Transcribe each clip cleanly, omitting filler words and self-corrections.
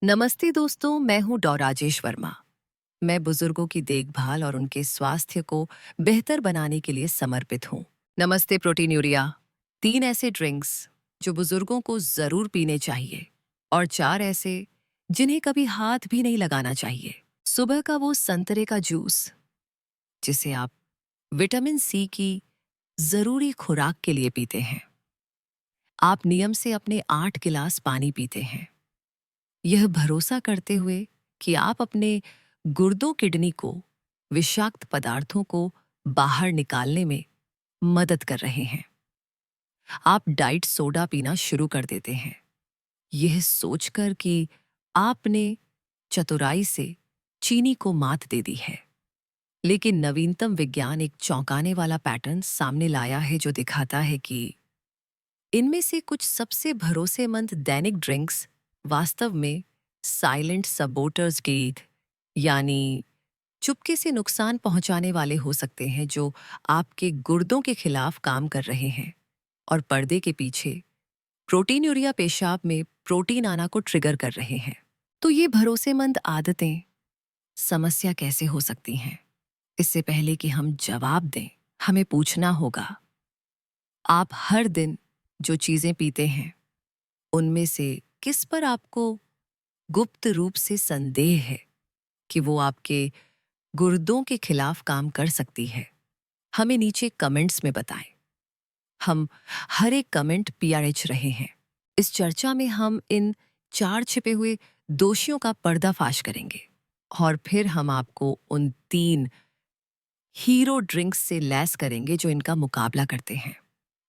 नमस्ते दोस्तों, मैं हूँ राजेश वर्मा। मैं बुजुर्गों की देखभाल और उनके स्वास्थ्य को बेहतर बनाने के लिए समर्पित हूँ। नमस्ते प्रोटीन यूरिया। 3 ऐसे ड्रिंक्स जो बुजुर्गों को जरूर पीने चाहिए और 4 ऐसे जिन्हें कभी हाथ भी नहीं लगाना चाहिए। सुबह का वो संतरे का जूस जिसे आप विटामिन सी की जरूरी खुराक के लिए पीते हैं। आप नियम से अपने 8 गिलास पानी पीते हैं, यह भरोसा करते हुए कि आप अपने गुर्दों किडनी को विषाक्त पदार्थों को बाहर निकालने में मदद कर रहे हैं। आप डाइट सोडा पीना शुरू कर देते हैं, यह सोचकर कि आपने चतुराई से चीनी को मात दे दी है। लेकिन नवीनतम विज्ञान एक चौंकाने वाला पैटर्न सामने लाया है जो दिखाता है कि इनमें से कुछ सबसे भरोसेमंद दैनिक ड्रिंक्स वास्तव में साइलेंट सबोटर्स गीग यानी चुपके से नुकसान पहुंचाने वाले हो सकते हैं, जो आपके गुर्दों के खिलाफ काम कर रहे हैं और पर्दे के पीछे प्रोटीन यूरिया पेशाब में प्रोटीन आना को ट्रिगर कर रहे हैं। तो ये भरोसेमंद आदतें समस्या कैसे हो सकती हैं? इससे पहले कि हम जवाब दें, हमें पूछना होगा, आप हर दिन जो चीजें पीते हैं उनमें से किस पर आपको गुप्त रूप से संदेह है कि वो आपके गुर्दों के खिलाफ काम कर सकती है? हमें नीचे कमेंट्स में बताएं। हम हर एक कमेंट पीआरएच रहे हैं। इस चर्चा में हम इन 4 छिपे हुए दोषियों का पर्दाफाश करेंगे और फिर हम आपको उन 3 हीरो ड्रिंक्स से लैस करेंगे जो इनका मुकाबला करते हैं।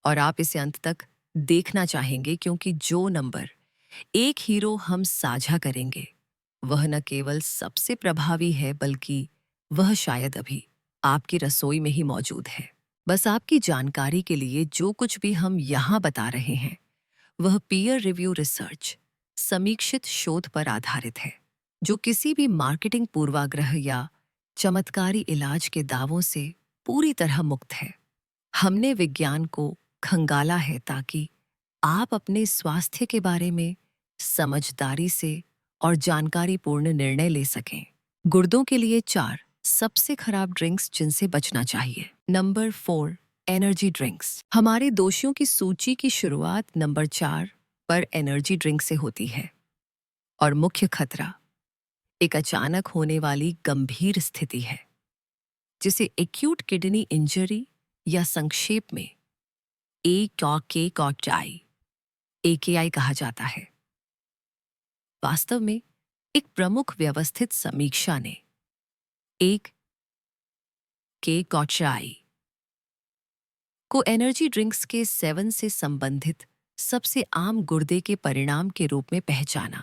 और आप इसे अंत तक देखना चाहेंगे, क्योंकि जो नंबर एक हीरो हम साझा करेंगे वह न केवल सबसे प्रभावी है, बल्कि वह शायद अभी आपकी रसोई में ही मौजूद है। बस आपकी जानकारी के लिए, जो कुछ भी हम यहाँ बता रहे हैं वह पीयर रिव्यू रिसर्च, समीक्षित शोध पर आधारित है, जो किसी भी मार्केटिंग पूर्वाग्रह या चमत्कारी इलाज के दावों से पूरी तरह मुक्त है। हमने विज्ञान को खंगाला है ताकि आप अपने स्वास्थ्य के बारे में समझदारी से और जानकारीपूर्ण निर्णय ले सकें। गुर्दों के लिए 4 सबसे खराब ड्रिंक्स जिनसे बचना चाहिए। Number 4, energy drinks. हमारे दोषियों की सूची की शुरुआत नंबर 4 पर एनर्जी ड्रिंक से होती है। और मुख्य खतरा एक अचानक होने वाली गंभीर स्थिति है, जिसे एक्यूट किडनी इंजरी या संक्षेप में AKI कहा जाता है। वास्तव में एक प्रमुख व्यवस्थित समीक्षा ने एक के कॉचाई को एनर्जी ड्रिंक्स के सेवन से संबंधित सबसे आम गुर्दे के परिणाम के रूप में पहचाना,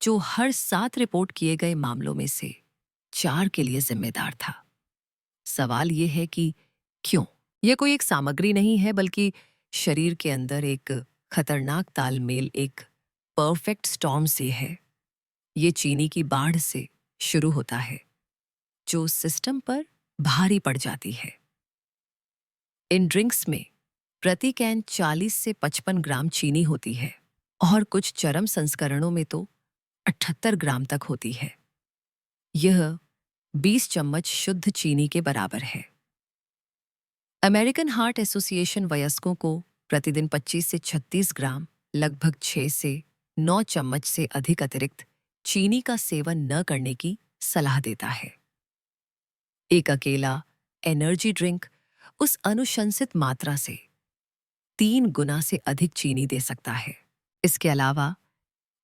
जो हर 7 रिपोर्ट किए गए मामलों में से 4 के लिए जिम्मेदार था। सवाल यह है कि क्यों? यह कोई एक सामग्री नहीं है, बल्कि शरीर के अंदर एक खतरनाक तालमेल, एक परफेक्ट स्टॉर्म से है। ये चीनी की बाढ़ से शुरू होता है, जो सिस्टम पर भारी पड़ जाती है। इन ड्रिंक्स में प्रति कैन 40 से 55 ग्राम चीनी होती है और कुछ चरम संस्करणों में तो 78 ग्राम तक होती है। यह 20 चम्मच शुद्ध चीनी के बराबर है। अमेरिकन हार्ट एसोसिएशन वयस्कों को प्रतिदिन 25 से 36 ग्राम, लगभग 6 से 9 चम्मच से अधिक अतिरिक्त चीनी का सेवन न करने की सलाह देता है। एक अकेला एनर्जी ड्रिंक उस अनुशंसित मात्रा से 3 गुना से अधिक चीनी दे सकता है। इसके अलावा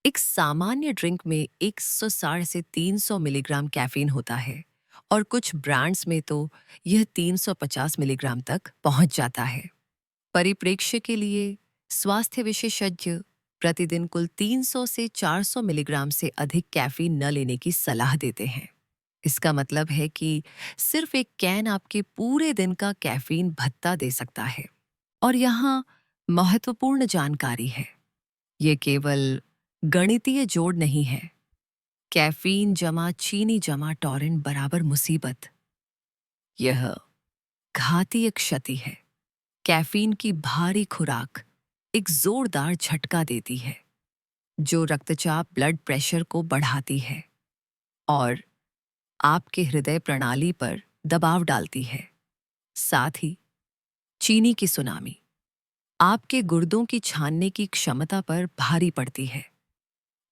एक सामान्य ड्रिंक में 160 से 300 मिलीग्राम कैफीन होता है और कुछ ब्रांड्स में तो यह 350 मिलीग्राम तक पहुंच जाता है। परिप्रेक्ष्य के लिए, स्वास्थ्य विशेषज्ञ प्रतिदिन कुल 300 से 400 मिलीग्राम से अधिक कैफीन न लेने की सलाह देते हैं। इसका मतलब है कि सिर्फ एक कैन आपके पूरे दिन का कैफीन भत्ता दे सकता है। और यहाँ महत्वपूर्ण जानकारी है, ये केवल गणितीय जोड़ नहीं है। कैफीन जमा चीनी जमा टॉरिन बराबर मुसीबत। यह घातीय क्षति है। कैफीन की भारी खुराक एक जोरदार झटका देती है, जो रक्तचाप ब्लड प्रेशर को बढ़ाती है और आपके हृदय प्रणाली पर दबाव डालती है। साथ ही चीनी की सुनामी आपके गुर्दों की छानने की क्षमता पर भारी पड़ती है,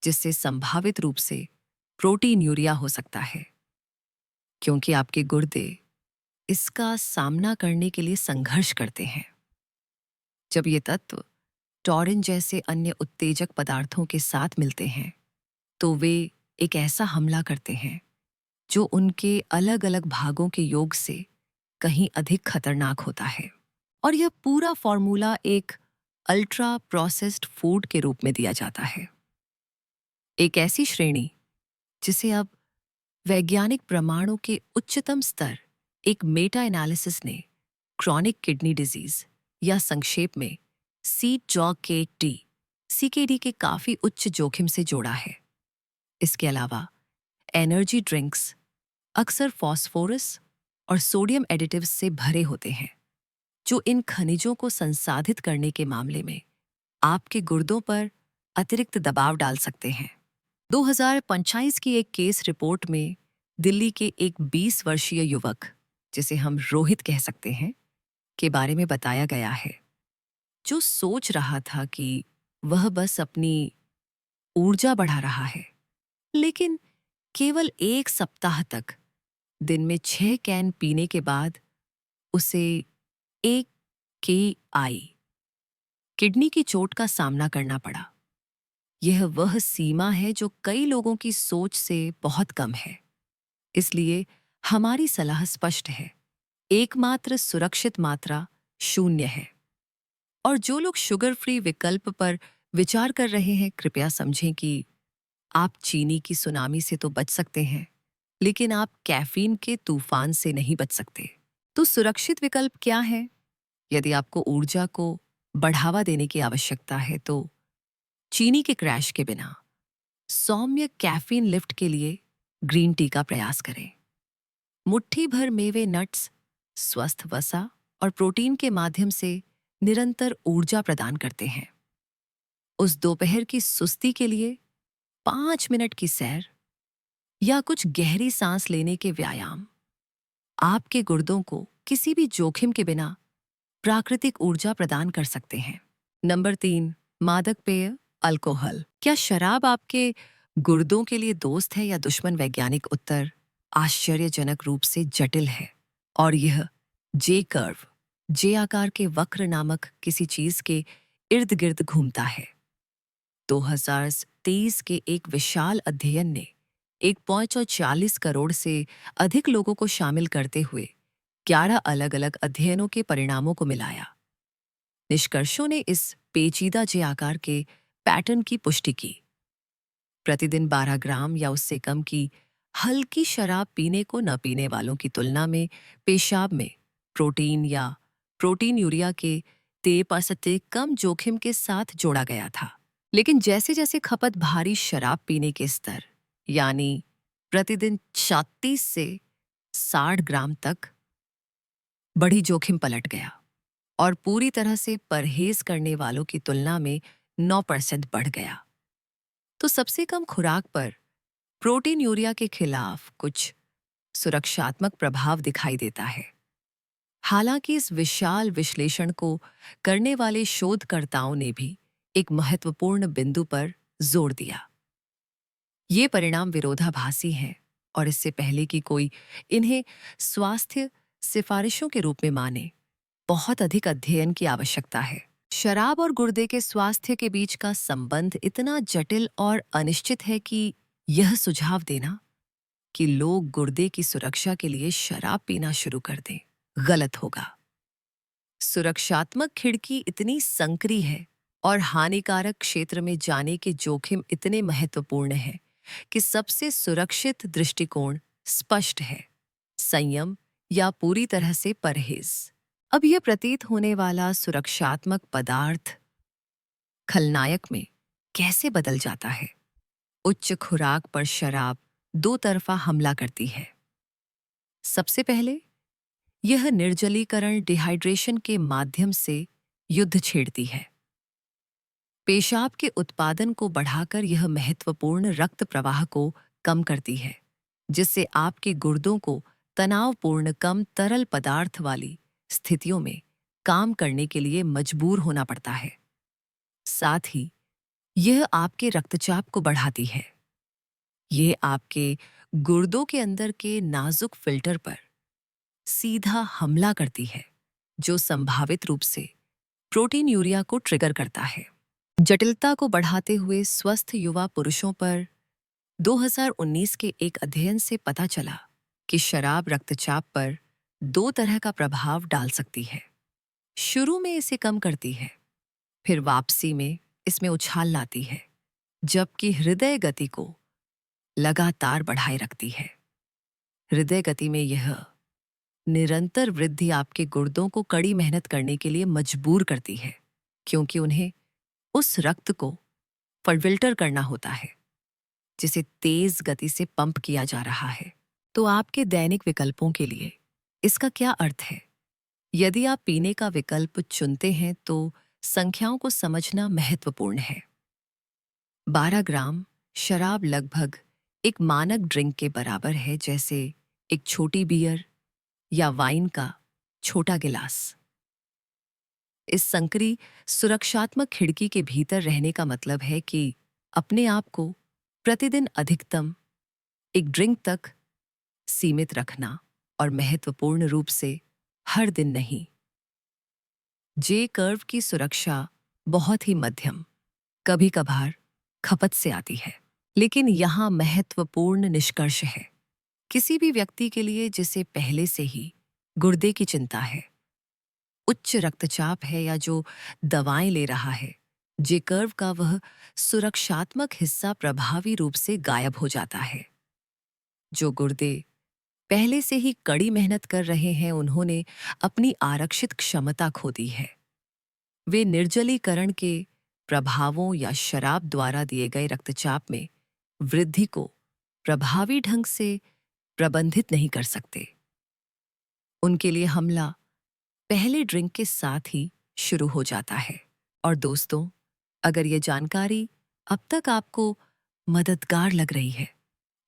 जिससे संभावित रूप से प्रोटीन यूरिया हो सकता है, क्योंकि आपके गुर्दे इसका सामना करने के लिए संघर्ष करते हैं। जब ये तत्व टॉरिन जैसे अन्य उत्तेजक पदार्थों के साथ मिलते हैं, तो वे एक ऐसा हमला करते हैं जो उनके अलग अलग भागों के योग से कहीं अधिक खतरनाक होता है। और यह पूरा फॉर्मूला एक अल्ट्रा प्रोसेस्ड फूड के रूप में दिया जाता है, एक ऐसी श्रेणी जिसे अब वैज्ञानिक प्रमाणों के उच्चतम स्तर, एक मेटा एनालिसिस ने क्रॉनिक किडनी डिजीज या संक्षेप में CJOG CKD के काफी उच्च जोखिम से जोड़ा है। इसके अलावा एनर्जी ड्रिंक्स अक्सर फॉस्फोरस और सोडियम एडिटिव्स से भरे होते हैं, जो इन खनिजों को संसाधित करने के मामले में आपके गुर्दों पर अतिरिक्त दबाव डाल सकते हैं। 2025 की एक केस रिपोर्ट में दिल्ली के एक 20 वर्षीय युवक, जिसे हम रोहित कह सकते हैं, के बारे में बताया गया है, जो सोच रहा था कि वह बस अपनी ऊर्जा बढ़ा रहा है, लेकिन केवल 1 सप्ताह तक दिन में 6 कैन पीने के बाद उसे एक KI किडनी की चोट का सामना करना पड़ा। यह वह सीमा है जो कई लोगों की सोच से बहुत कम है। इसलिए हमारी सलाह स्पष्ट है, एकमात्र सुरक्षित मात्रा 0 है। और जो लोग शुगर फ्री विकल्प पर विचार कर रहे हैं, कृपया समझें कि आप चीनी की सुनामी से तो बच सकते हैं, लेकिन आप कैफीन के तूफान से नहीं बच सकते। तो सुरक्षित विकल्प क्या है? यदि आपको ऊर्जा को बढ़ावा देने की आवश्यकता है, तो चीनी के क्रैश के बिना सौम्य कैफीन लिफ्ट के लिए ग्रीन टी का प्रयास करें। मुट्ठी भर मेवे, नट्स स्वस्थ वसा और प्रोटीन के माध्यम से निरंतर ऊर्जा प्रदान करते हैं। उस दोपहर की सुस्ती के लिए 5 मिनट की सैर या कुछ गहरी सांस लेने के व्यायाम आपके गुर्दों को किसी भी जोखिम के बिना प्राकृतिक ऊर्जा प्रदान कर सकते हैं। नंबर 3, मादक पेय, अल्कोहल। क्या शराब आपके गुर्दों के लिए दोस्त है या दुश्मन? वैज्ञानिक उत्तर आश्चर्यजनक रूप से जटिल है, और यह जे आकार के वक्र नामक किसी चीज के इर्द गिर्द घूमता है। 2023 के एक विशाल अध्ययन ने 1.40 करोड़ से अधिक लोगों को शामिल करते हुए 11 अलग अलग अध्ययनों के परिणामों को मिलाया। निष्कर्षों ने इस पेचीदा जे आकार के पैटर्न की पुष्टि की। प्रतिदिन 12 ग्राम या उससे कम की हल्की शराब पीने को न पीने वालों की तुलना में पेशाब में प्रोटीन या प्रोटीन यूरिया के 13% कम जोखिम के साथ जोड़ा गया था। लेकिन जैसे जैसे खपत भारी शराब पीने के स्तर, यानी प्रतिदिन 36 से 60 ग्राम तक बढ़ी, जोखिम पलट गया और पूरी तरह से परहेज करने वालों की तुलना में 9% बढ़ गया। तो सबसे कम खुराक पर प्रोटीन यूरिया के खिलाफ कुछ सुरक्षात्मक प्रभाव दिखाई देता है। हालांकि इस विशाल विश्लेषण को करने वाले शोधकर्ताओं ने भी एक महत्वपूर्ण बिंदु पर जोर दिया। ये परिणाम विरोधाभासी हैं और इससे पहले कि कोई इन्हें स्वास्थ्य सिफारिशों के रूप में माने, बहुत अधिक अध्ययन की आवश्यकता है। शराब और गुर्दे के स्वास्थ्य के बीच का संबंध इतना जटिल और अनिश्चित है कि यह सुझाव देना कि लोग गुर्दे की सुरक्षा के लिए शराब पीना शुरू कर दें, गलत होगा। सुरक्षात्मक खिड़की इतनी संकरी है और हानिकारक क्षेत्र में जाने के जोखिम इतने महत्वपूर्ण हैं कि सबसे सुरक्षित दृष्टिकोण स्पष्ट है: संयम या पूरी तरह से परहेज। अब यह प्रतीत होने वाला सुरक्षात्मक पदार्थ खलनायक में कैसे बदल जाता है? उच्च खुराक पर शराब दो तरफा हमला करती है। सबसे पहले यह निर्जलीकरण डिहाइड्रेशन के माध्यम से युद्ध छेड़ती है। पेशाब के उत्पादन को बढ़ाकर यह महत्वपूर्ण रक्त प्रवाह को कम करती है, जिससे आपके गुर्दों को तनावपूर्ण कम तरल पदार्थ वाली स्थितियों में काम करने के लिए मजबूर होना पड़ता है। साथ ही यह आपके रक्तचाप को बढ़ाती है। यह आपके गुर्दों के अंदर के नाजुक फिल्टर पर सीधा हमला करती है, जो संभावित रूप से प्रोटीनयूरिया को ट्रिगर करता है। जटिलता को बढ़ाते हुए स्वस्थ युवा पुरुषों पर 2019 के एक अध्ययन से पता चला कि शराब रक्तचाप पर दो तरह का प्रभाव डाल सकती है। शुरू में इसे कम करती है, फिर वापसी में इसमें उछाल लाती है, जबकि हृदय गति को लगातार बढ़ाए रखती है। हृदय गति में यह निरंतर वृद्धि आपके गुर्दों को कड़ी मेहनत करने के लिए मजबूर करती है, क्योंकि उन्हें उस रक्त को फिल्टर करना होता है जिसे तेज गति से पंप किया जा रहा है। तो आपके दैनिक विकल्पों के लिए इसका क्या अर्थ है? यदि आप पीने का विकल्प चुनते हैं तो संख्याओं को समझना महत्वपूर्ण है। 12 ग्राम शराब लगभग एक मानक ड्रिंक के बराबर है, जैसे एक छोटी बियर या वाइन का छोटा गिलास। इस संकरी सुरक्षात्मक खिड़की के भीतर रहने का मतलब है कि अपने आप को प्रतिदिन अधिकतम एक ड्रिंक तक सीमित रखना, और महत्वपूर्ण रूप से हर दिन नहीं। जे कर्व की सुरक्षा बहुत ही मध्यम, कभी कभार खपत से आती है, लेकिन यहाँ महत्वपूर्ण निष्कर्ष है। किसी भी व्यक्ति के लिए जिसे पहले से ही गुर्दे की चिंता है, उच्च रक्तचाप है या जो दवाएं ले रहा है, जे कर्व का वह सुरक्षात्मक हिस्सा प्रभावी रूप से गायब हो जाता है। जो गुर्दे पहले से ही कड़ी मेहनत कर रहे हैं, उन्होंने अपनी आरक्षित क्षमता खो दी है। वे निर्जलीकरण के प्रभावों या शराब द्वारा दिए गए रक्तचाप में वृद्धि को प्रभावी ढंग से प्रबंधित नहीं कर सकते। उनके लिए हमला पहले ड्रिंक के साथ ही शुरू हो जाता है। और दोस्तों, अगर ये जानकारी अब तक आपको मददगार लग रही है,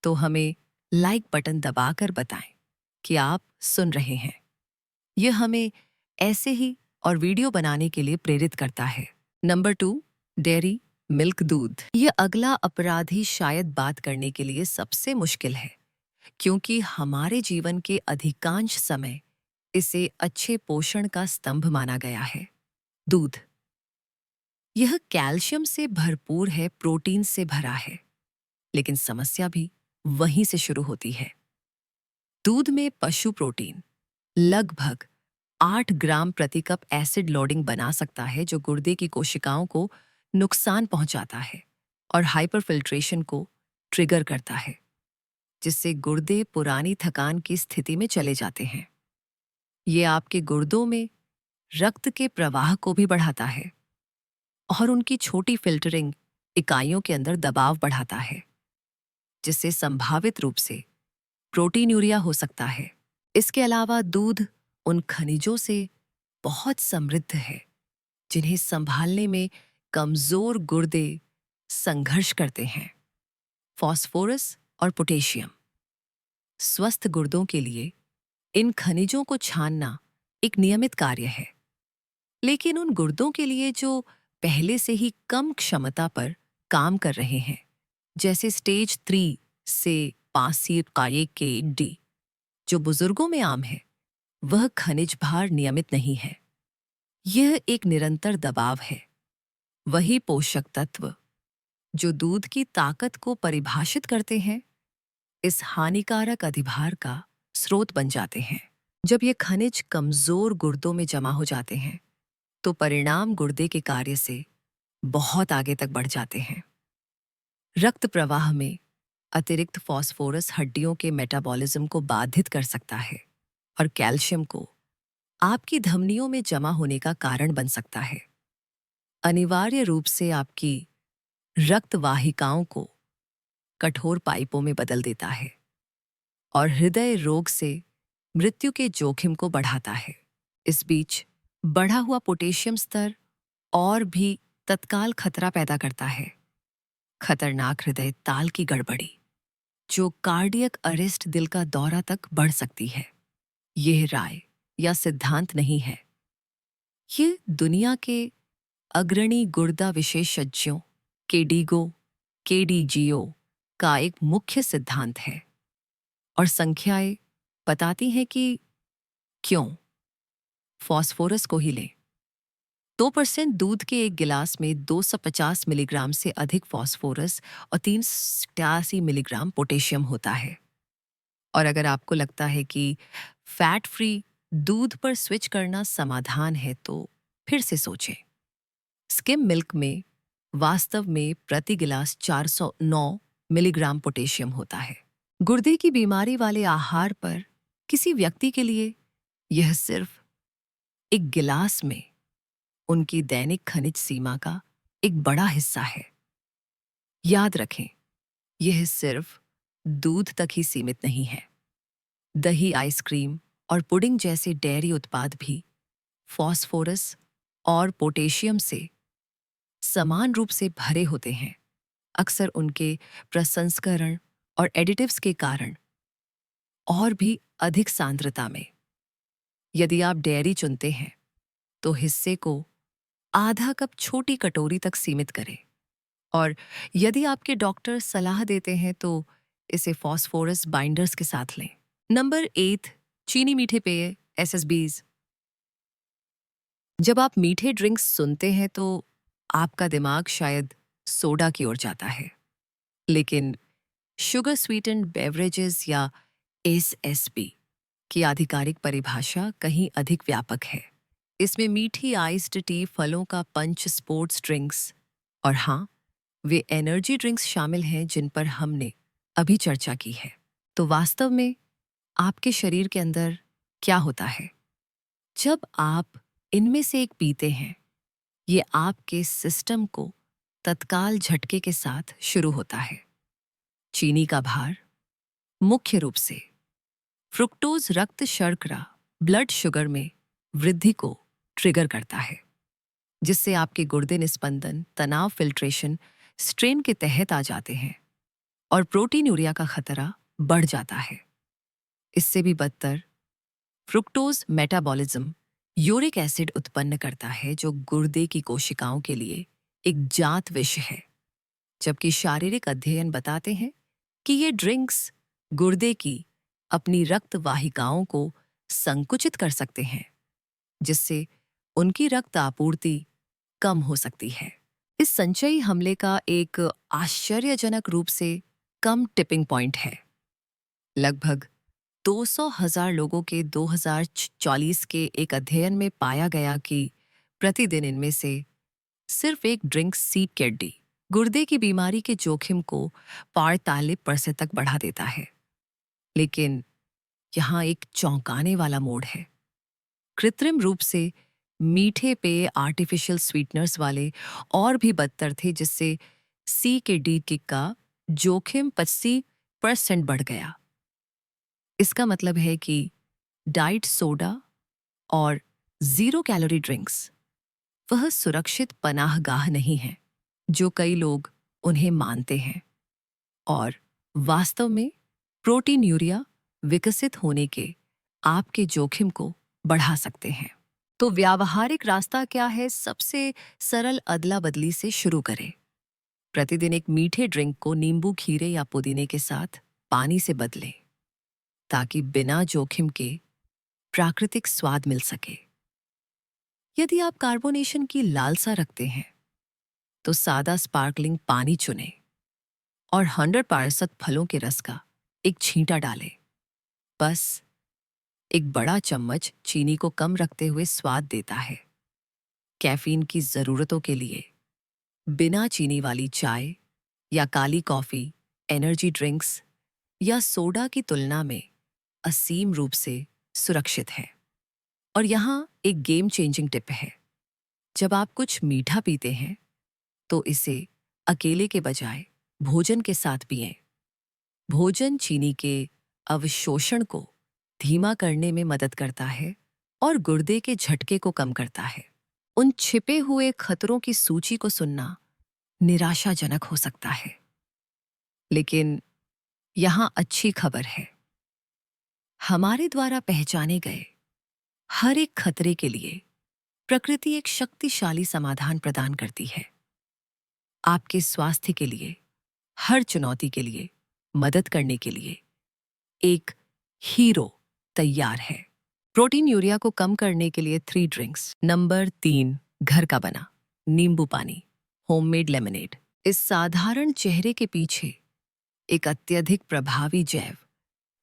तो हमें लाइक बटन दबाकर बताएं कि आप सुन रहे हैं। यह हमें ऐसे ही और वीडियो बनाने के लिए प्रेरित करता है। नंबर 2, डेयरी मिल्क, दूध। यह अगला अपराधी शायद बात करने के लिए सबसे मुश्किल है, क्योंकि हमारे जीवन के अधिकांश समय इसे अच्छे पोषण का स्तंभ माना गया है। दूध, यह कैल्शियम से भरपूर है, प्रोटीन से भरा है, लेकिन समस्या भी वहीं से शुरू होती है। दूध में पशु प्रोटीन लगभग 8 ग्राम प्रति कप एसिड लोडिंग बना सकता है, जो गुर्दे की कोशिकाओं को नुकसान पहुंचाता है और हाइपरफिल्ट्रेशन को ट्रिगर करता है, जिससे गुर्दे पुरानी थकान की स्थिति में चले जाते हैं। ये आपके गुर्दों में रक्त के प्रवाह को भी बढ़ाता है और उनकी छोटी फिल्टरिंग इकाइयों के अंदर दबाव बढ़ाता है, जिससे संभावित रूप से प्रोटीनयूरिया हो सकता है। इसके अलावा दूध उन खनिजों से बहुत समृद्ध है जिन्हें संभालने में कमजोर गुर्दे संघर्ष करते हैं। फास्फोरस और पोटेशियम, स्वस्थ गुर्दों के लिए इन खनिजों को छानना एक नियमित कार्य है, लेकिन उन गुर्दों के लिए जो पहले से ही कम क्षमता पर काम कर रहे हैं, जैसे स्टेज 3 से 5 काये के डी, जो बुजुर्गों में आम है, वह खनिज भार नियमित नहीं है। यह एक निरंतर दबाव है। वही पोषक तत्व जो दूध की ताकत को परिभाषित करते हैं, इस हानिकारक अधिभार का स्रोत बन जाते हैं। जब ये खनिज कमजोर गुर्दों में जमा हो जाते हैं, तो परिणाम गुर्दे के कार्य से बहुत आगे तक बढ़ जाते हैं। रक्त प्रवाह में अतिरिक्त फास्फोरस हड्डियों के मेटाबॉलिज्म को बाधित कर सकता है और कैल्शियम को आपकी धमनियों में जमा होने का कारण बन सकता है। अनिवार्य रूप से आपकी रक्त वाहिकाओं को कठोर पाइपों में बदल देता है और हृदय रोग से मृत्यु के जोखिम को बढ़ाता है। इस बीच बढ़ा हुआ पोटेशियम स्तर और भी तत्काल खतरा पैदा करता है, खतरनाक हृदय ताल की गड़बड़ी, जो कार्डियक अरेस्ट, दिल का दौरा तक बढ़ सकती है। यह राय या सिद्धांत नहीं है, ये दुनिया के अग्रणी गुर्दा विशेषज्ञों केडीगो केडीजीओ का एक मुख्य सिद्धांत है। और संख्याएं बताती हैं कि क्यों। फॉस्फोरस को ही लें। 2% दूध के एक गिलास में 250 मिलीग्राम से अधिक फॉस्फोरस और 388 मिलीग्राम पोटेशियम होता है। और अगर आपको लगता है कि फैट फ्री दूध पर स्विच करना समाधान है, तो फिर से सोचें। स्किम मिल्क में वास्तव में प्रति गिलास 409 मिलीग्राम पोटेशियम होता है। गुर्दे की बीमारी वाले आहार पर किसी व्यक्ति के लिए यह सिर्फ एक गिलास में उनकी दैनिक खनिज सीमा का एक बड़ा हिस्सा है। याद रखें, यह सिर्फ दूध तक ही सीमित नहीं है। दही, आइसक्रीम और पुडिंग जैसे डेयरी उत्पाद भी फॉस्फोरस और पोटेशियम से समान रूप से भरे होते हैं। अक्सर उनके प्रसंस्करण और एडिटिव्स के कारण और भी अधिक सांद्रता में। यदि आप डेयरी चुनते हैं, तो हिस्से को आधा कप छोटी कटोरी तक सीमित करें। और यदि आपके डॉक्टर सलाह देते हैं, तो इसे फॉस्फोरस बाइंडर्स के साथ लें। नंबर 8, चीनी मीठे पेय एसएसबीज। जब आप मीठे ड्रिंक्स सुनते हैं, तो आपका दिमाग शायद सोडा की ओर जाता है। लेकिन शुगर स्वीटेंड बेवरेजेस या एसएसबी की आधिकारिक परिभाषा कहीं अधिक व्यापक है। इसमें मीठी आइस्ड टी, फलों का पंच, स्पोर्ट्स ड्रिंक्स और हाँ, वे एनर्जी ड्रिंक्स शामिल हैं जिन पर हमने अभी चर्चा की है। तो वास्तव में आपके शरीर के अंदर क्या होता है जब आप इनमें से एक पीते हैं? ये आपके सिस्टम को तत्काल झटके के साथ शुरू होता है। चीनी का भार, मुख्य रूप से फ्रुक्टोज, रक्त शर्करा, ब्लड शुगर में वृद्धि को ट्रिगर करता है, जिससे आपके गुर्दे निस्पंदन, तनाव, फिल्ट्रेशन, स्ट्रेन के तहत आ जाते हैं और प्रोटीनूरिया का खतरा बढ़ जाता है। इससे भी बदतर, फ्रुक्टोज मेटाबॉलिज्म यूरिक एसिड उत्पन्न करता है, जो गुर्दे की कोशिकाओं के लिए एक जात विष है। जबकि शारीरिक अध्ययन बताते हैं कि ये ड्रिंक्स गुर्दे की अपनी रक्त वाहिकाओं को संकुचित कर सकते हैं, जिससे उनकी रक्त आपूर्ति कम हो सकती है। इस संचयी हमले का एक आश्चर्यजनक रूप से कम टिपिंग पॉइंट है। लगभग 200,000 लोगों के 2040 के एक अध्ययन में पाया गया कि प्रतिदिन इनमें से सिर्फ एक ड्रिंक CKD गुर्दे की बीमारी के जोखिम को 45% तक बढ़ा देता है। लेकिन यहाँ एक चौंकाने वाला मोड़ है। कृत्रिम रूप से मीठे पेय, आर्टिफिशियल स्वीटनर्स वाले और भी बदतर थे, जिससे CKD का जोखिम 25% बढ़ गया। इसका मतलब है कि डाइट सोडा और जीरो कैलोरी ड्रिंक्स वह सुरक्षित पनाहगाह नहीं है जो कई लोग उन्हें मानते हैं, और वास्तव में प्रोटीनूरिया विकसित होने के आपके जोखिम को बढ़ा सकते हैं। तो व्यावहारिक रास्ता क्या है? सबसे सरल अदला बदली से शुरू करें। प्रतिदिन एक मीठे ड्रिंक को नींबू, खीरे या पुदीने के साथ पानी से बदलें, ताकि बिना जोखिम के प्राकृतिक स्वाद मिल सके। यदि आप कार्बोनेशन की लालसा रखते हैं, तो सादा स्पार्कलिंग पानी चुनें और 100% फलों के रस का एक छींटा डालें। बस एक बड़ा चम्मच चीनी को कम रखते हुए स्वाद देता है। कैफीन की ज़रूरतों के लिए बिना चीनी वाली चाय या काली कॉफ़ी, एनर्जी ड्रिंक्स या सोडा की तुलना में असीम रूप से सुरक्षित है। और यहाँ एक गेम चेंजिंग टिप है। जब आप कुछ मीठा पीते हैं, तो इसे अकेले के बजाय भोजन के साथ पिएं। भोजन चीनी के अवशोषण को धीमा करने में मदद करता है और गुर्दे के झटके को कम करता है। उन छिपे हुए खतरों की सूची को सुनना निराशाजनक हो सकता है, लेकिन यहां अच्छी खबर है। हमारे द्वारा पहचाने गए हर एक खतरे के लिए प्रकृति एक शक्तिशाली समाधान प्रदान करती है। आपके स्वास्थ्य के लिए, हर चुनौती के लिए मदद करने के लिए एक हीरो तैयार है। प्रोटीन यूरिया को कम करने के लिए 3 ड्रिंक्स। नंबर 3, घर का बना नींबू पानी, होममेड लेमनेड। इस साधारण चेहरे के पीछे एक अत्यधिक प्रभावी जैव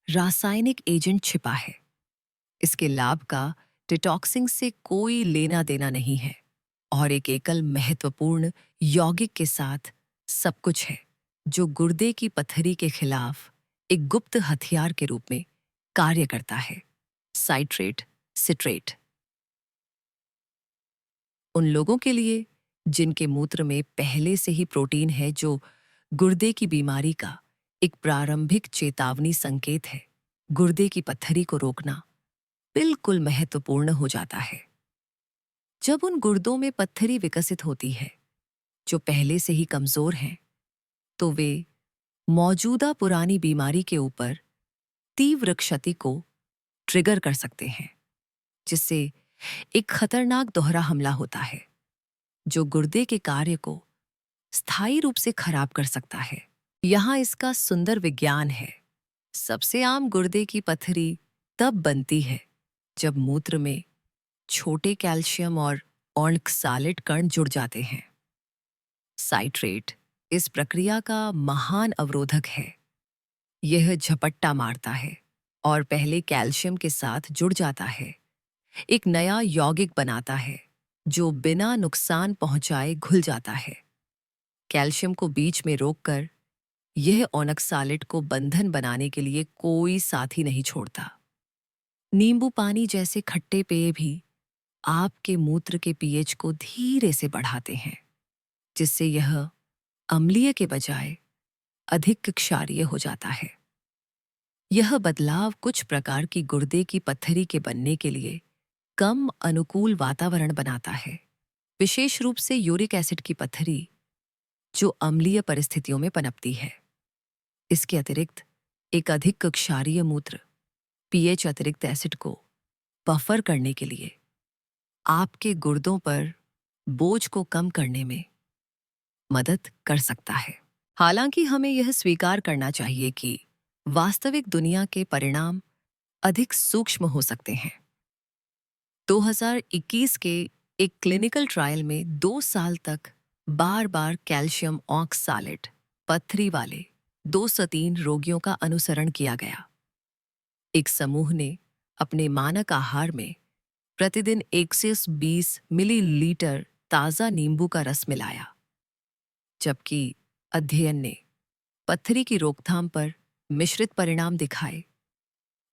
रासायनिक एजेंट छिपा है। इसके लाभ का डिटॉक्सिंग से कोई लेना देना नहीं है और एक एकल महत्वपूर्ण यौगिक के साथ सब कुछ है जो गुर्दे की पथरी के खिलाफ एक गुप्त हथियार के रूप में कार्य करता है। Citrate citrate. उन लोगों के लिए जिनके मूत्र में पहले से ही प्रोटीन है जो गुर्दे की बीमारी का एक प्रारंभिक चेतावनी संकेत है, गुर्दे की पत्थरी को रोकना बिल्कुल महत्वपूर्ण हो जाता है। जब उन गुर्दों में पत्थरी विकसित होती है जो पहले से ही कमजोर हैं, तो वे मौजूदा पुरानी बीमारी के ऊपर तीव्र क्षति को ट्रिगर कर सकते हैं, जिससे एक खतरनाक दोहरा हमला होता है जो गुर्दे के कार्य को स्थायी रूप से खराब कर सकता है। यहाँ इसका सुंदर विज्ञान है। सबसे आम गुर्दे की पथरी तब बनती है जब मूत्र में छोटे कैल्शियम और ऑक्सैलेट कण जुड़ जाते हैं। साइट्रेट इस प्रक्रिया का महान अवरोधक है। यह झपट्टा मारता है और पहले कैल्शियम के साथ जुड़ जाता है, एक नया यौगिक बनाता है जो बिना नुकसान पहुंचाए घुल जाता है। कैल्शियम को बीच में रोककर यह ऑक्सैलेट को बंधन बनाने के लिए कोई साथी नहीं छोड़ता। नींबू पानी जैसे खट्टे पेय भी आपके मूत्र के पीएच को धीरे से बढ़ाते हैं, जिससे यह अम्लीय के बजाय अधिक क्षारीय हो जाता है। यह बदलाव कुछ प्रकार की गुर्दे की पत्थरी के बनने के लिए कम अनुकूल वातावरण बनाता है, विशेष रूप से यूरिक एसिड की पत्थरी जो अम्लीय परिस्थितियों में पनपती है। इसके अतिरिक्त एक अधिक क्षारीय मूत्र पीएच अतिरिक्त एसिड को बफर करने के लिए आपके गुर्दों पर बोझ को कम करने में मदद कर सकता है। हालांकि हमें यह स्वीकार करना चाहिए कि वास्तविक दुनिया के परिणाम अधिक सूक्ष्म हो सकते हैं। 2021 के एक क्लिनिकल ट्रायल में 2 साल तक बार बार कैल्शियम ऑक्सैलेट पथरी वाले 203 रोगियों का अनुसरण किया गया। एक समूह ने अपने मानक आहार में प्रतिदिन 120 मिलीलीटर ताज़ा नींबू का रस मिलाया, जबकि अध्ययन ने पत्थरी की रोकथाम पर मिश्रित परिणाम दिखाए।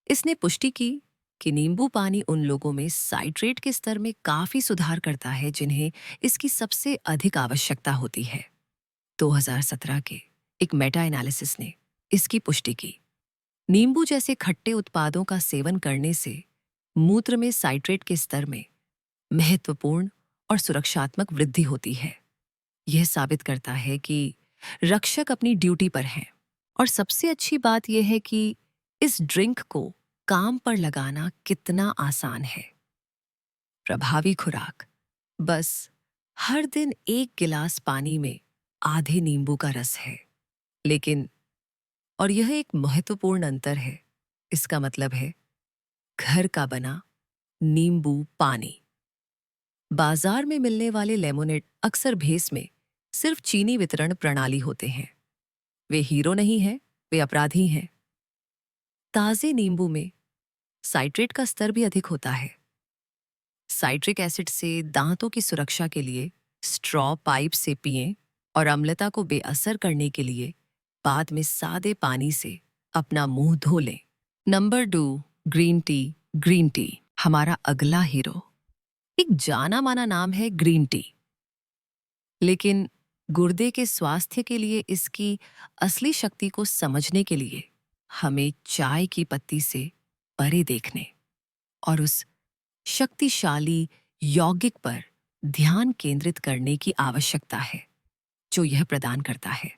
इसने पुष्टि की कि नींबू पानी उन लोगों में साइट्रेट के स्तर में काफी सुधार करता है जिन्हें इसकी सबसे अधिक आवश्यकता होती है। 2017 के एक मेटा एनालिसिस ने इसकी पुष्टि की। नींबू जैसे खट्टे उत्पादों का सेवन करने से मूत्र में साइट्रेट के स्तर में महत्वपूर्ण और सुरक्षात्मक वृद्धि होती है। यह साबित करता है कि रक्षक अपनी ड्यूटी पर हैं। और सबसे अच्छी बात यह है कि इस ड्रिंक को काम पर लगाना कितना आसान है। प्रभावी खुराक बस हर दिन 1 गिलास पानी में आधे नींबू का रस है। लेकिन और यह एक महत्वपूर्ण अंतर है, इसका मतलब है घर का बना नींबू पानी। बाजार में मिलने वाले लेमोनेड अक्सर भेस में सिर्फ चीनी वितरण प्रणाली होते हैं। वे हीरो नहीं हैं, वे अपराधी हैं। ताजे नींबू में साइट्रेट का स्तर भी अधिक होता है। साइट्रिक एसिड से दांतों की सुरक्षा के लिए स्ट्रॉ पाइप से पिएं और अम्लता को बेअसर करने के लिए बाद में सादे पानी से अपना मुंह धो लें। Number 2, green tea. Green tea हमारा अगला हीरो। एक जाना माना नाम है ग्रीन टी, लेकिन गुर्दे के स्वास्थ्य के लिए इसकी असली शक्ति को समझने के लिए हमें चाय की पत्ती से परे देखने और उस शक्तिशाली यौगिक पर ध्यान केंद्रित करने की आवश्यकता है जो यह प्रदान करता है।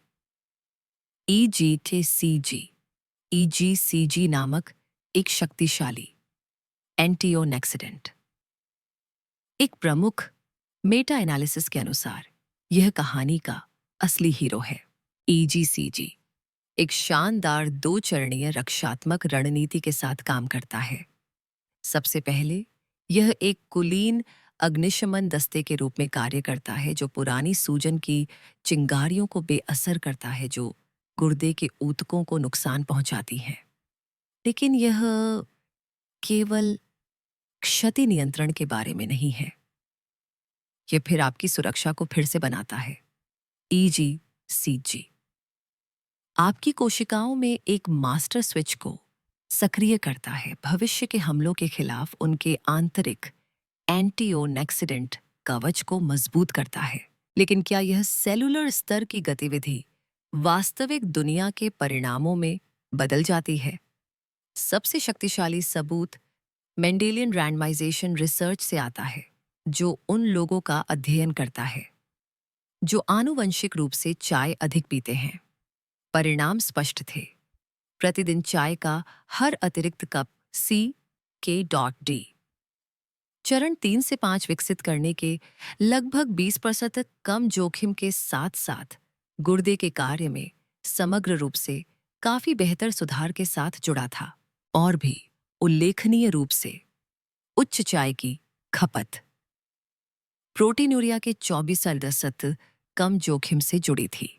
EGTCG EGCG नामक एक शक्तिशाली एंटीओनेक्सिडेंट। एक प्रमुख मेटा एनालिसिस के अनुसार यह कहानी का असली हीरो है। EGCG एक शानदार दो चरणीय रक्षात्मक रणनीति के साथ काम करता है। सबसे पहले यह एक कुलीन अग्निशमन दस्ते के रूप में कार्य करता है जो पुरानी सूजन की चिंगारियों को बेअसर करता है जो गुर्दे के ऊतकों को नुकसान पहुंचाती हैं। लेकिन यह केवल क्षति नियंत्रण के बारे में नहीं है, यह फिर आपकी सुरक्षा को फिर से बनाता है। EGCG आपकी कोशिकाओं में एक मास्टर स्विच को सक्रिय करता है, भविष्य के हमलों के खिलाफ उनके आंतरिक एंटीओनेक्सिडेंट कवच को मजबूत करता है। लेकिन क्या यह सेलुलर स्तर की गतिविधि वास्तविक दुनिया के परिणामों में बदल जाती है? सबसे शक्तिशाली सबूत मेंडेलियन रैंडमाइजेशन रिसर्च से आता है, जो उन लोगों का अध्ययन करता है जो आनुवंशिक रूप से चाय अधिक पीते हैं। परिणाम स्पष्ट थे। प्रतिदिन चाय का हर अतिरिक्त कप CK.D चरण 3 से 5 विकसित करने के लगभग 20% तक कम जोखिम के साथ साथ गुर्दे के कार्य में समग्र रूप से काफी बेहतर सुधार के साथ जुड़ा था। और भी उल्लेखनीय रूप से उच्च चाय की खपत प्रोटीनूरिया के 24% कम जोखिम से जुड़ी थी।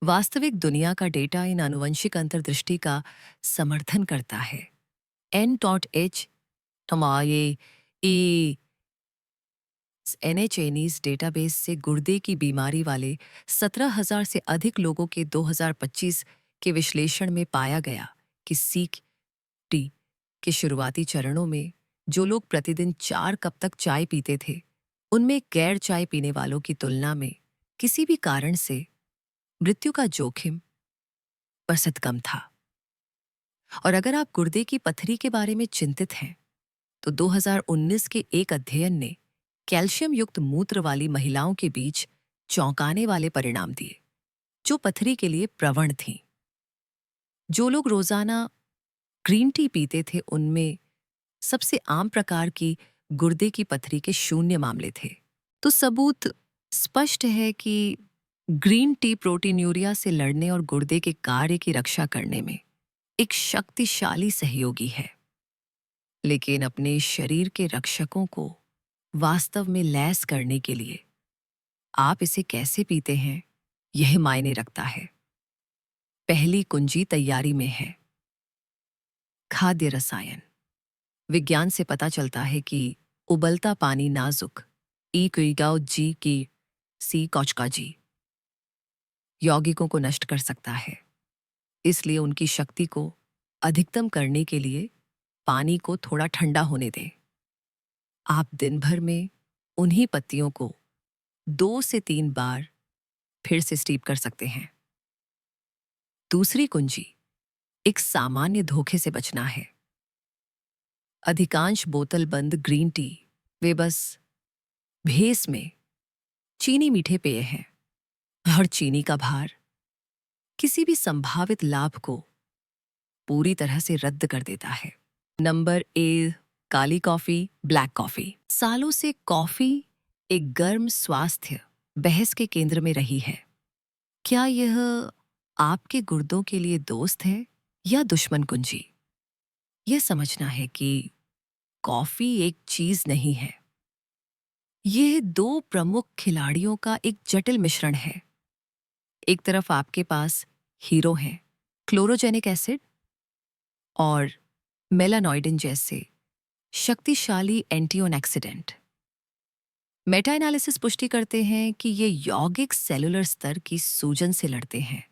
वास्तविक दुनिया का डेटा इन आनुवंशिक अंतर्दृष्टि का समर्थन करता है। N.H NHNES डेटाबेस से गुर्दे की बीमारी वाले 17,000 से अधिक लोगों के 2025 के विश्लेषण में पाया गया कि CK-D के शुरुआती चरणों में जो लोग प्रतिदिन 4 कप तक चाय पीते थे, उनमें गैर चाय पीने वालों की तुलना में किसी भी कारण से मृत्यु का जोखिम % कम था। और अगर आप गुर्दे की पथरी के बारे में चिंतित हैं, तो 2019 के एक अध्ययन ने कैल्शियम युक्त मूत्र वाली महिलाओं के बीच चौंकाने वाले परिणाम दिए, जो पथरी के लिए प्रवण थीं। जो लोग रोजाना ग्रीन टी पीते थे, उनमें सबसे आम प्रकार की गुर्दे की पथरी के 0 मामले थे। तो सबूत स्पष्ट है कि ग्रीन टी प्रोटीन्यूरिया से लड़ने और गुर्दे के कार्य की रक्षा करने में एक शक्तिशाली सहयोगी है। लेकिन अपने शरीर के रक्षकों को वास्तव में लैस करने के लिए आप इसे कैसे पीते हैं, यह मायने रखता है। पहली कुंजी तैयारी में है। खाद्य रसायन विज्ञान से पता चलता है कि उबलता पानी नाजुक जी की सी कौचका जी यौगिकों को नष्ट कर सकता है। इसलिए उनकी शक्ति को अधिकतम करने के लिए पानी को थोड़ा ठंडा होने दें। आप दिन भर में उन्हीं पत्तियों को 2 से 3 बार फिर से स्टीप कर सकते हैं। दूसरी कुंजी एक सामान्य धोखे से बचना है। अधिकांश बोतलबंद ग्रीन टी वे बस भेस में चीनी मीठे पेय हैं और चीनी का भार किसी भी संभावित लाभ को पूरी तरह से रद्द कर देता है। Number A, Kali coffee, black coffee. सालों से कॉफी एक गर्म स्वास्थ्य बहस के केंद्र में रही है। क्या यह आपके गुर्दों के लिए दोस्त है या दुश्मन कुंजी? यह समझना है कि कॉफी एक चीज नहीं है। यह 2 प्रमुख खिलाड़ियों का एक जटिल मिश्रण है। एक तरफ आपके पास हीरो हैं, क्लोरोजेनिक एसिड और मेलानॉइडिन जैसे शक्तिशाली एंटीओनेक्सिडेंट। मेटा एनालिसिस पुष्टि करते हैं कि ये यौगिक सेलुलर स्तर की सूजन से लड़ते हैं,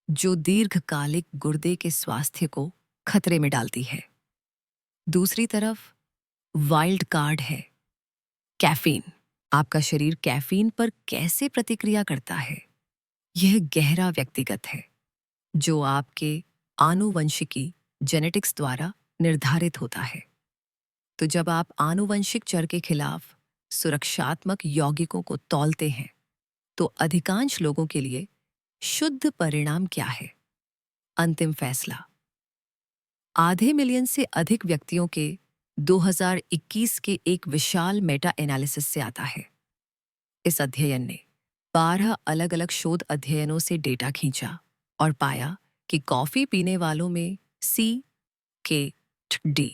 जो दीर्घकालिक गुर्दे के स्वास्थ्य को खतरे में डालती है। दूसरी तरफ वाइल्ड कार्ड है कैफीन। आपका शरीर कैफीन पर कैसे प्रतिक्रिया करता है, यह गहरा व्यक्तिगत है, जो आपके आनुवंशिकी जेनेटिक्स द्वारा निर्धारित होता है। तो जब आप आनुवंशिक चर के खिलाफ सुरक्षात्मक यौगिकों को तौलते हैं, तो अधिकांश लोगों के लिए शुद्ध परिणाम क्या है? अंतिम फैसला आधे मिलियन से अधिक व्यक्तियों के 2021 के एक विशाल मेटा एनालिसिस से आता है। इस अध्ययन ने 12 अलग-अलग शोध अध्ययनों से डेटा खींचा और पाया कि कॉफी पीने वालों में CKD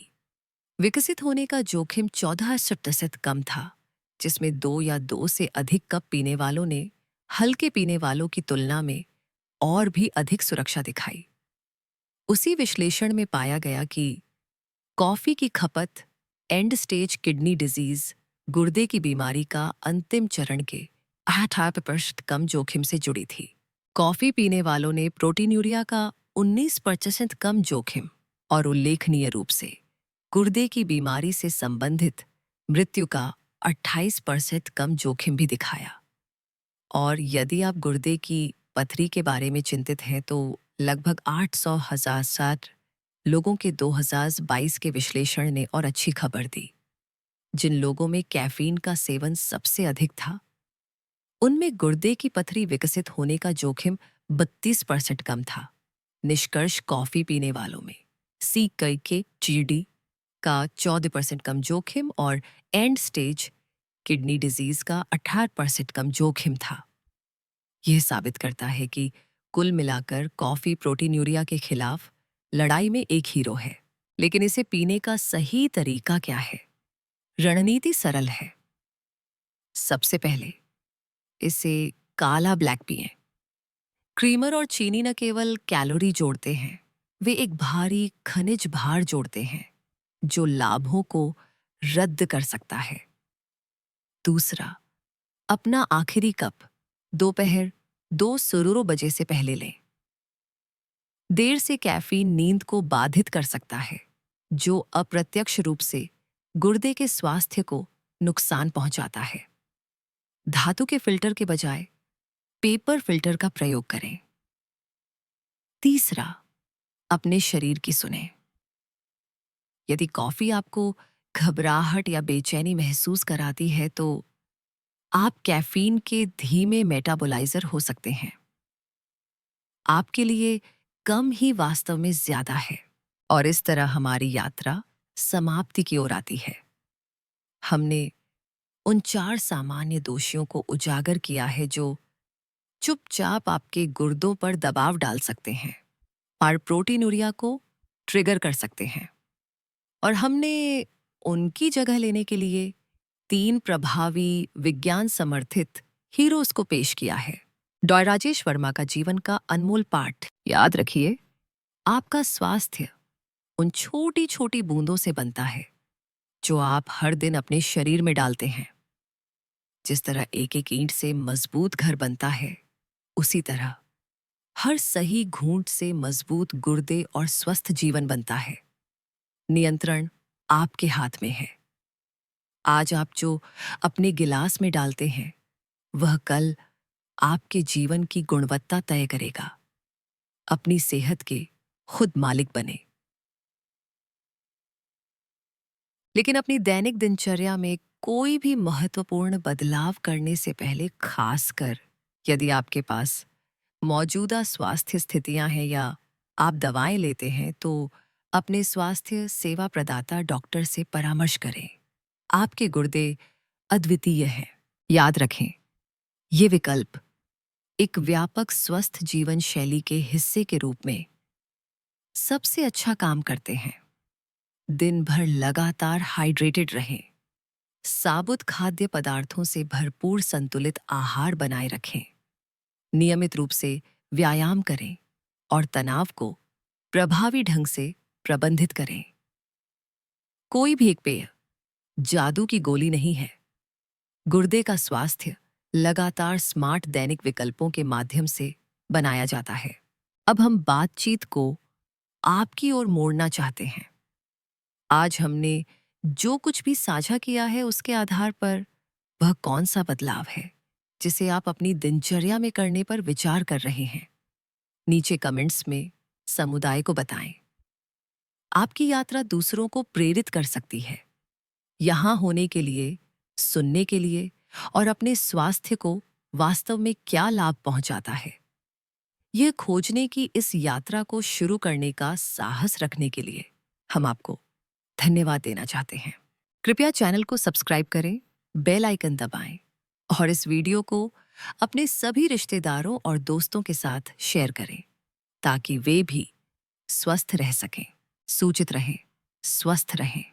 विकसित होने का जोखिम 14% कम था, जिसमें 2 या 2 से अधिक कप पीने वालों ने हल्के पीने वालों की तुलना में और भी अधिक सुरक्षा दिखाई। उसी विश्लेषण में पाया गया कि कॉफी की खपत एंड स्टेज किडनी डिजीज, गुर्दे की बीमारी का अंतिम चरण के 8% कम जोखिम से जुड़ी थी। कॉफी पीने वालों ने प्रोटीनूरिया का 19% कम जोखिम और उल्लेखनीय रूप से गुर्दे की बीमारी से संबंधित मृत्यु का 28% कम जोखिम भी दिखाया। और यदि आप गुर्दे की पथरी के बारे में चिंतित हैं तो लगभग 800,060 लोगों के 2022 के विश्लेषण ने और अच्छी खबर दी। जिन लोगों में कैफीन का सेवन सबसे अधिक था, उनमें गुर्दे की पथरी विकसित होने का जोखिम 32% कम था। निष्कर्ष कॉफी पीने वालों में CKD का 14% कम जोखिम और एंड स्टेज किडनी डिजीज का 18% कम जोखिम था। यह साबित करता है कि कुल मिलाकर कॉफी प्रोटीनूरिया के खिलाफ लड़ाई में एक हीरो है। लेकिन इसे पीने का सही तरीका क्या है? रणनीति सरल है। सबसे पहले इसे काला ब्लैक पिएं। क्रीमर और चीनी न केवल कैलोरी जोड़ते हैं, वे एक भारी खनिज भार जोड़ते हैं जो लाभों को रद्द कर सकता है। दूसरा, अपना आखिरी कप दोपहर 2 से पहले लें। देर से कैफीन नींद को बाधित कर सकता है, जो अप्रत्यक्ष रूप से गुर्दे के स्वास्थ्य को नुकसान पहुंचाता है। धातु के फिल्टर के बजाय पेपर फिल्टर का प्रयोग करें। तीसरा, अपने शरीर की सुनें। यदि कॉफी आपको घबराहट या बेचैनी महसूस कराती है तो आप कैफीन के धीमे मेटाबोलाइजर हो सकते हैं। आपके लिए कम ही वास्तव में ज्यादा है। और इस तरह हमारी यात्रा समाप्ति की ओर आती है। हमने उन 4 सामान्य दोषियों को उजागर किया है जो चुपचाप आपके गुर्दों पर दबाव डाल सकते हैं और प्रोटीनूरिया को ट्रिगर कर सकते हैं। और हमने उनकी जगह लेने के लिए 3 प्रभावी विज्ञान समर्थित हीरोज को पेश किया है। डॉ. राजेश वर्मा का जीवन का अनमोल पाठ। याद रखिए, आपका स्वास्थ्य उन छोटी छोटी बूंदों से बनता है जो आप हर दिन अपने शरीर में डालते हैं। जिस तरह एक एक ईंट से मजबूत घर बनता है, उसी तरह हर सही घूंट से मजबूत गुर्दे और स्वस्थ जीवन बनता है। नियंत्रण आपके हाथ में है। आज आप जो अपने गिलास में डालते हैं, वह कल आपके जीवन की गुणवत्ता तय करेगा। अपनी सेहत के खुद मालिक बने। लेकिन अपनी दैनिक दिनचर्या में कोई भी महत्वपूर्ण बदलाव करने से पहले, खासकर यदि आपके पास मौजूदा स्वास्थ्य स्थितियां हैं या आप दवाएं लेते हैं, तो अपने स्वास्थ्य सेवा प्रदाता डॉक्टर से परामर्श करें। आपके गुर्दे अद्वितीय हैं। याद रखें, ये विकल्प एक व्यापक स्वस्थ जीवन शैली के हिस्से के रूप में सबसे अच्छा काम करते हैं। दिन भर लगातार हाइड्रेटेड रहें। साबुत खाद्य पदार्थों से भरपूर संतुलित आहार बनाए रखें। नियमित रूप से व्यायाम करें और तनाव को प्रभावी ढंग से प्रबंधित करें। कोई भी एक पेय जादू की गोली नहीं है। गुर्दे का स्वास्थ्य लगातार स्मार्ट दैनिक विकल्पों के माध्यम से बनाया जाता है। अब हम बातचीत को आपकी ओर मोड़ना चाहते हैं। आज हमने जो कुछ भी साझा किया है, उसके आधार पर वह कौन सा बदलाव है जिसे आप अपनी दिनचर्या में करने पर विचार कर रहे हैं? नीचे कमेंट्स में समुदाय को बताएं। आपकी यात्रा दूसरों को प्रेरित कर सकती है। यहाँ होने के लिए सुनने के लिए और अपने स्वास्थ्य को वास्तव में क्या लाभ पहुंचाता है, यह खोजने की इस यात्रा को शुरू करने का साहस रखने के लिए हम आपको धन्यवाद देना चाहते हैं। कृपया चैनल को सब्सक्राइब करें, बेल आइकन दबाएं और इस वीडियो को अपने सभी रिश्तेदारों और दोस्तों के साथ शेयर करें ताकि वे भी स्वस्थ रह सकें, सूचित रहें, स्वस्थ रहें।